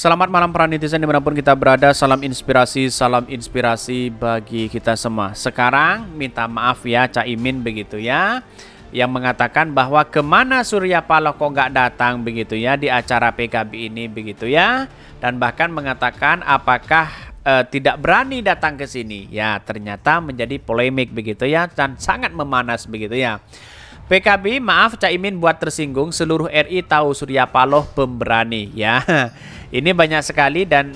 Selamat malam para netizen dimanapun kita berada. Salam inspirasi bagi kita semua. Sekarang minta maaf ya Caimin begitu ya, yang mengatakan bahwa kemana Surya Paloh kok nggak datang begitu ya di acara PKB ini begitu ya, dan bahkan mengatakan apakah tidak berani datang ke sini. Ya ternyata menjadi polemik begitu ya, dan sangat memanas begitu ya. PKB maaf Caimin buat tersinggung, seluruh RI tahu Surya Paloh pemberani ya. Ini banyak sekali dan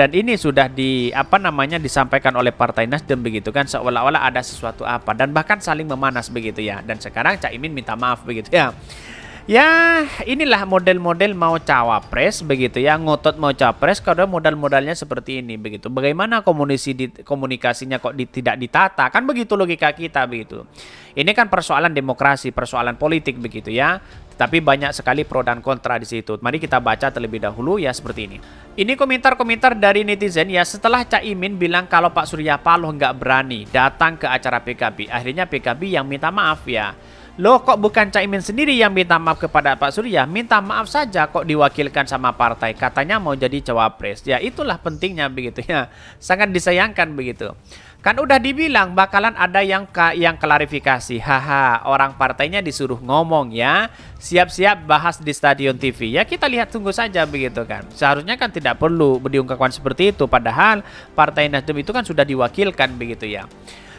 ini sudah disampaikan oleh Partai Nasdem begitu kan, seolah-olah ada sesuatu apa dan bahkan saling memanas begitu ya. Dan sekarang Caimin minta maaf begitu ya. Ya, inilah model-model mau cawapres begitu ya, ngotot mau cawapres kalau modal-modalnya seperti ini begitu. Bagaimana komunikasinya kok tidak ditata? Kan begitu logika kita begitu. Ini kan persoalan demokrasi, persoalan politik begitu ya. Tapi banyak sekali pro dan kontra di situ. Mari kita baca terlebih dahulu ya seperti ini. Ini komentar-komentar dari netizen ya, setelah Caimin bilang kalau Pak Surya Paloh nggak berani datang ke acara PKB. Akhirnya PKB yang minta maaf ya. Loh kok bukan Caimin sendiri yang minta maaf kepada Pak Surya? Minta maaf saja kok diwakilkan sama partai. Katanya mau jadi cawapres. Ya itulah pentingnya begitu ya. Sangat disayangkan begitu. Kan udah dibilang bakalan ada yang klarifikasi. Haha, orang partainya disuruh ngomong ya. Siap-siap bahas di stadion TV. Ya kita lihat tunggu saja begitu kan. Seharusnya kan tidak perlu diungkapkan seperti itu. Padahal Partai Nasdem itu kan sudah diwakilkan begitu ya.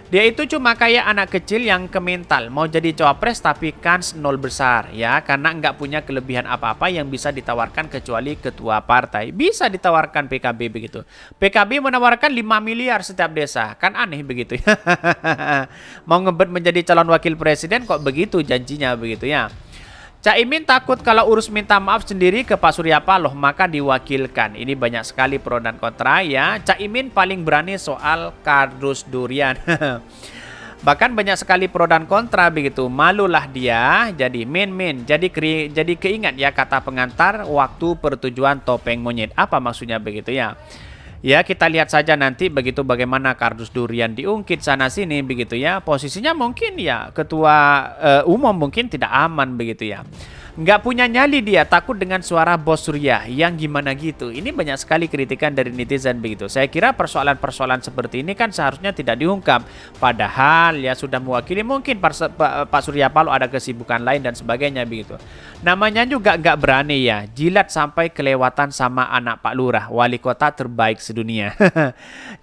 Dia itu cuma kayak anak kecil yang kemental mau jadi cawapres tapi kans nol besar ya, karena nggak punya kelebihan apa-apa yang bisa ditawarkan kecuali ketua partai. Bisa ditawarkan PKB begitu. PKB menawarkan 5 miliar setiap desa, kan aneh begitu ya. Mau ngebet menjadi calon wakil presiden kok begitu janjinya begitu ya. Caimin takut kalau urus minta maaf sendiri ke Pak Surya Paloh maka diwakilkan. Ini banyak sekali pro dan kontra ya. Caimin paling berani soal kardus durian. Bahkan banyak sekali pro dan kontra begitu. Malulah dia jadi min-min. Jadi keingat ya kata pengantar waktu pertujuan topeng monyet. Apa maksudnya begitu ya? Ya kita lihat saja nanti begitu bagaimana kardus durian diungkit sana sini begitu ya. Posisinya mungkin ya ketua umum mungkin tidak aman begitu ya. Nggak punya nyali dia, takut dengan suara bos Surya yang gimana gitu. Ini banyak sekali kritikan dari netizen begitu. Saya kira persoalan-persoalan seperti ini kan seharusnya tidak diungkap. Padahal ya sudah mewakili, mungkin Pak Surya Paloh ada kesibukan lain dan sebagainya begitu. Namanya juga nggak berani ya, jilat sampai kelewatan sama anak Pak Lurah, wali kota terbaik sedunia.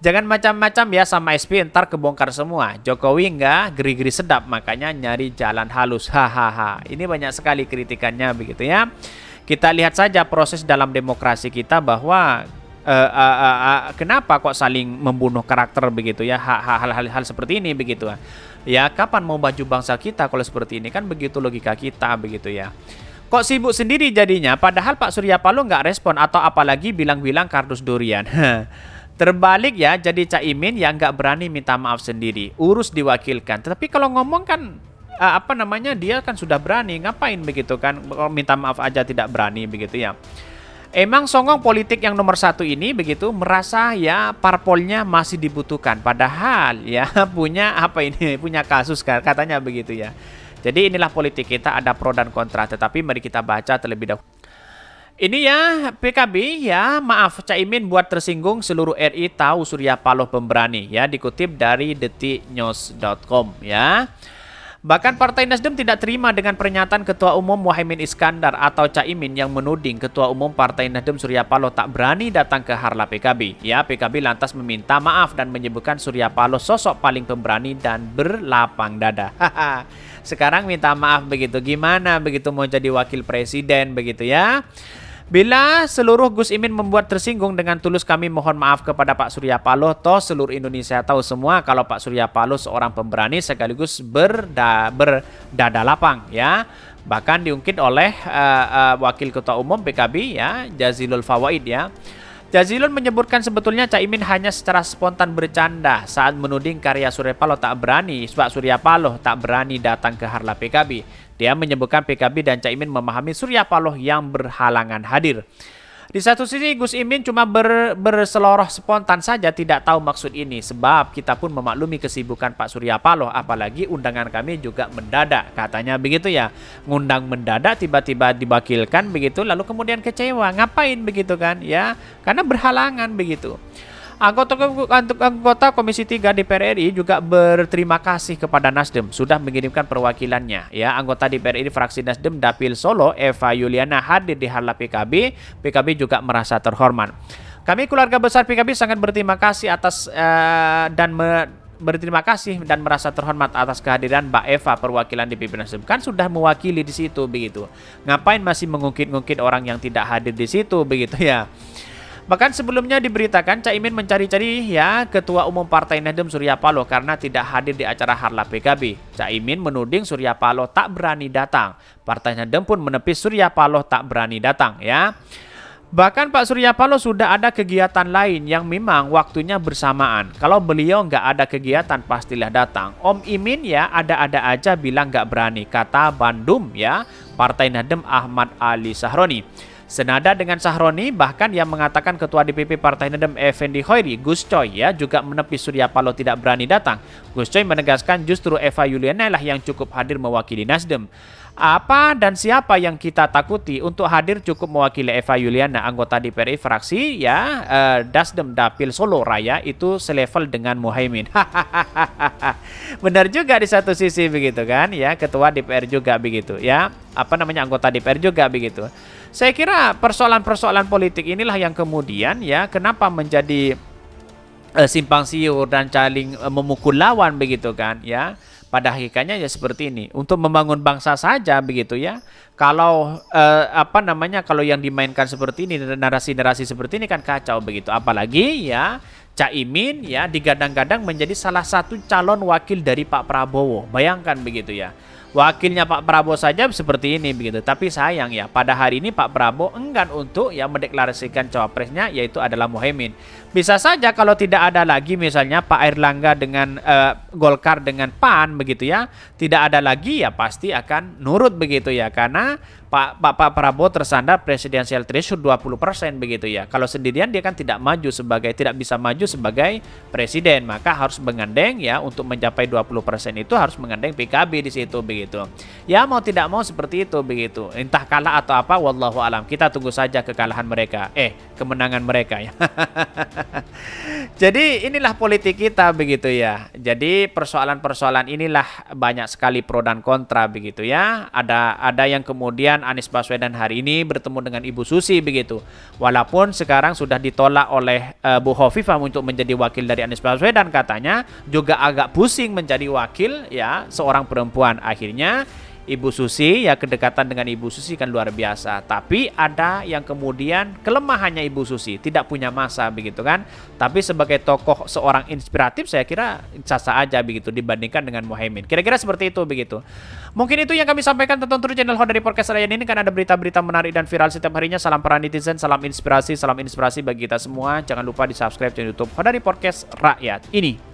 Jangan macam-macam ya sama SP, ntar kebongkar semua. Jokowi nggak geri-geri sedap, makanya nyari jalan halus. Hahaha. Ini banyak sekali kritikannya begitu ya. Kita lihat saja proses dalam demokrasi kita bahwa kenapa kok saling membunuh karakter begitu ya, hal-hal seperti ini begitu ya. Kapan mau baju bangsa kita kalau seperti ini, kan begitu logika kita begitu ya. Kok sibuk sendiri jadinya, padahal Pak Surya Paloh nggak respon atau apalagi bilang-bilang kardus durian. Terbalik ya, jadi Caimin yang nggak berani minta maaf sendiri, urus diwakilkan. Tetapi kalau ngomong kan dia kan sudah berani, ngapain begitu kan, minta maaf aja tidak berani begitu ya. Emang songong politik yang nomor satu ini begitu merasa ya parpolnya masih dibutuhkan, padahal ya punya kasus katanya begitu ya. Jadi inilah politik kita, ada pro dan kontra, tetapi mari kita baca terlebih dahulu. Ini ya PKB ya, maaf Caimin buat tersinggung, seluruh RI tahu Surya Paloh pemberani ya, dikutip dari detiknews.com ya. Bahkan Partai Nasdem tidak terima dengan pernyataan Ketua Umum Muhaimin Iskandar atau Caimin yang menuding Ketua Umum Partai Nasdem Surya Paloh tak berani datang ke harla PKB. Ya, PKB lantas meminta maaf dan menyebutkan Surya Paloh sosok paling pemberani dan berlapang dada. Sekarang minta maaf begitu, gimana begitu mau jadi wakil presiden begitu ya. Bila seluruh Gus Imin membuat tersinggung, dengan tulus kami mohon maaf kepada Pak Surya Paloh. Toh seluruh Indonesia tahu semua kalau Pak Surya Paloh seorang pemberani sekaligus berdada lapang ya. Bahkan diungkit oleh Wakil Ketua Umum PKB ya, Jazilul Fawait ya. Jazilul menyebutkan sebetulnya Caimin hanya secara spontan bercanda saat menuding karya Surya Paloh tak berani, Pak Surya Paloh tak berani datang ke harla PKB. Dia menyebutkan PKB dan Caimin memahami Surya Paloh yang berhalangan hadir. Di satu sisi Gus Imin cuma berseloroh spontan saja, tidak tahu maksud ini. Sebab kita pun memaklumi kesibukan Pak Surya Paloh, apalagi undangan kami juga mendadak. Katanya begitu ya, ngundang mendadak tiba-tiba diwakilkan begitu, lalu kemudian kecewa. Ngapain begitu kan ya? Karena berhalangan begitu. Anggota Komisi 3 DPR RI juga berterima kasih kepada Nasdem sudah mengirimkan perwakilannya. Ya, anggota DPR RI fraksi Nasdem Dapil Solo Eva Yuliana hadir di Harla PKB. PKB juga merasa terhormat. Kami keluarga besar PKB sangat berterima kasih atas berterima kasih dan merasa terhormat atas kehadiran Mbak Eva perwakilan DPP Nasdem. Kan sudah mewakili di situ begitu. Ngapain masih mengungkit-ungkit orang yang tidak hadir di situ begitu ya. Bahkan sebelumnya diberitakan Caimin mencari-cari ya Ketua Umum Partai Nasdem Surya Paloh karena tidak hadir di acara Harla PKB. Caimin menuding Surya Paloh tak berani datang. Partai Nasdem pun menepis Surya Paloh tak berani datang ya. Bahkan Pak Surya Paloh sudah ada kegiatan lain yang memang waktunya bersamaan. Kalau beliau nggak ada kegiatan pastilah datang. Om Imin ya ada-ada aja bilang nggak berani, kata Bandung ya Partai Nasdem Ahmad Ali Sahroni. Senada dengan Sahroni, bahkan yang mengatakan Ketua DPP Partai Nasdem Effendi Hoiri, Gus Coy ya juga menepis Surya Paloh tidak berani datang. Gus Coy menegaskan justru Eva Yuliana lah yang cukup hadir mewakili Nasdem. Apa dan siapa yang kita takuti untuk hadir cukup mewakili Eva Yuliana, anggota DPR RI fraksi ya Nasdem Dapil Solo Raya itu selevel dengan Muhaimin. Benar juga di satu sisi begitu kan ya, Ketua DPR juga begitu ya. Anggota DPR juga begitu. Saya kira persoalan-persoalan politik inilah yang kemudian ya kenapa menjadi simpang siur dan saling memukul lawan begitu kan ya. Pada hakikatnya ya seperti ini, untuk membangun bangsa saja begitu ya. Kalau kalau yang dimainkan seperti ini, narasi-narasi seperti ini kan kacau begitu. Apalagi ya Caimin ya digadang-gadang menjadi salah satu calon wakil dari Pak Prabowo. Bayangkan begitu ya. Wakilnya Pak Prabowo saja seperti ini begitu. Tapi sayang ya, pada hari ini Pak Prabowo enggan untuk ya mendeklarasikan cawapresnya yaitu adalah Muhaimin. Bisa saja kalau tidak ada lagi misalnya Pak Airlangga dengan Golkar dengan PAN begitu ya, tidak ada lagi ya pasti akan nurut begitu ya, karena Pak Prabowo tersandar presidensial threshold 20% begitu ya. Kalau sendirian dia kan tidak bisa maju sebagai presiden, maka harus menggandeng ya untuk mencapai 20% itu harus menggandeng PKB di situ begitu. Ya mau tidak mau seperti itu begitu. Entah kalah atau apa wallahu alam. Kita tunggu saja kemenangan mereka ya. Jadi inilah politik kita begitu ya. Jadi persoalan-persoalan inilah banyak sekali pro dan kontra begitu ya. Ada yang kemudian Anies Baswedan hari ini bertemu dengan Ibu Susi begitu. Walaupun sekarang sudah ditolak oleh Bu Hovifah untuk menjadi wakil dari Anies Baswedan, katanya juga agak pusing menjadi wakil ya seorang perempuan. Akhirnya Ibu Susi ya, kedekatan dengan Ibu Susi kan luar biasa. Tapi ada yang kemudian kelemahannya Ibu Susi, tidak punya masa begitu kan. Tapi sebagai tokoh seorang inspiratif saya kira sah-sah aja begitu dibandingkan dengan Muhaimin. Kira-kira seperti itu begitu. Mungkin itu yang kami sampaikan. Tonton terus channel Hodari Podcast Rayan ini kan ada berita-berita menarik dan viral setiap harinya. Salam para netizen, salam inspirasi bagi kita semua. Jangan lupa di subscribe channel YouTube Hodari Podcast Rakyat ini.